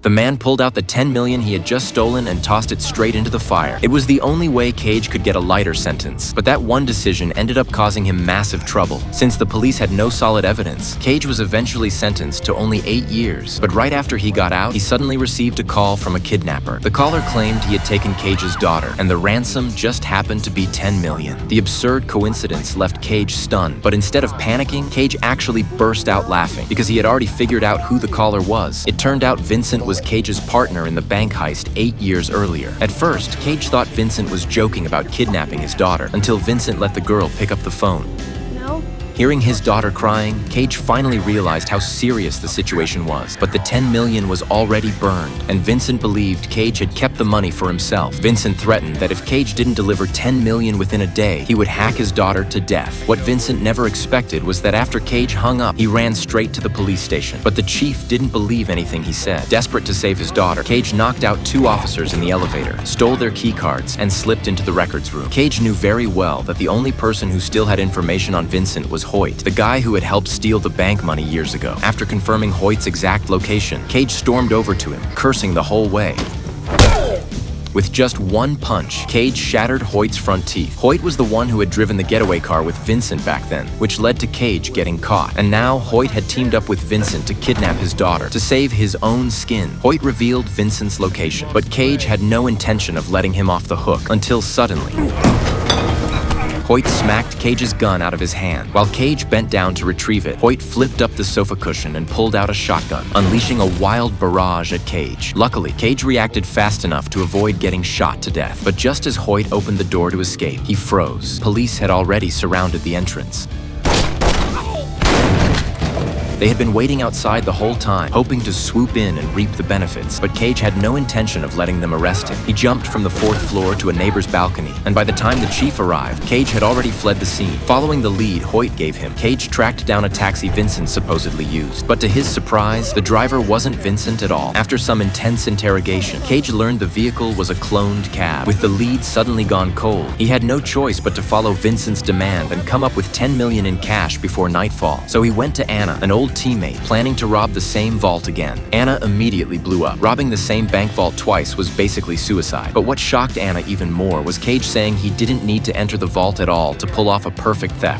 The man pulled out the 10 million he had just stolen and tossed it straight into the fire. It was the only way Cage could get a lighter sentence, but that one decision ended up causing him massive trouble. Since the police had no solid evidence, Cage was eventually sentenced to only 8 years. But right after he got out, he suddenly received a call from a kidnapper. The caller claimed he had taken Cage's daughter, and the ransom just happened to be 10 million. The absurd coincidence left Cage stunned, but instead of panicking, Cage actually burst out laughing because he had already figured out who the caller was. It turned out Vincent was Cage's partner in the bank heist 8 years earlier. At first, Cage thought Vincent was joking about kidnapping his daughter until Vincent let the girl pick up the phone. No? Hearing his daughter crying, Cage finally realized how serious the situation was. But the 10 million was already burned, and Vincent believed Cage had kept the money for himself. Vincent threatened that if Cage didn't deliver 10 million within a day, he would hack his daughter to death. What Vincent never expected was that after Cage hung up, he ran straight to the police station. But the chief didn't believe anything he said. Desperate to save his daughter, Cage knocked out 2 officers in the elevator, stole their key cards, and slipped into the records room. Cage knew very well that the only person who still had information on Vincent was Hoyt, the guy who had helped steal the bank money years ago. After confirming Hoyt's exact location, Cage stormed over to him, cursing the whole way. With just one punch, Cage shattered Hoyt's front teeth. Hoyt was the one who had driven the getaway car with Vincent back then, which led to Cage getting caught. And now, Hoyt had teamed up with Vincent to kidnap his daughter, to save his own skin. Hoyt revealed Vincent's location, but Cage had no intention of letting him off the hook, until suddenly Hoyt smacked Cage's gun out of his hand. While Cage bent down to retrieve it, Hoyt flipped up the sofa cushion and pulled out a shotgun, unleashing a wild barrage at Cage. Luckily, Cage reacted fast enough to avoid getting shot to death. But just as Hoyt opened the door to escape, he froze. Police had already surrounded the entrance. They had been waiting outside the whole time, hoping to swoop in and reap the benefits, but Cage had no intention of letting them arrest him. He jumped from the 4th floor to a neighbor's balcony, and by the time the chief arrived, Cage had already fled the scene. Following the lead Hoyt gave him, Cage tracked down a taxi Vincent supposedly used. But to his surprise, the driver wasn't Vincent at all. After some intense interrogation, Cage learned the vehicle was a cloned cab. With the lead suddenly gone cold, he had no choice but to follow Vincent's demand and come up with 10 million in cash before nightfall. So he went to Anna, an old teammate, planning to rob the same vault again. Anna immediately blew up. Robbing the same bank vault twice was basically suicide. But what shocked Anna even more was Cage saying he didn't need to enter the vault at all to pull off a perfect theft.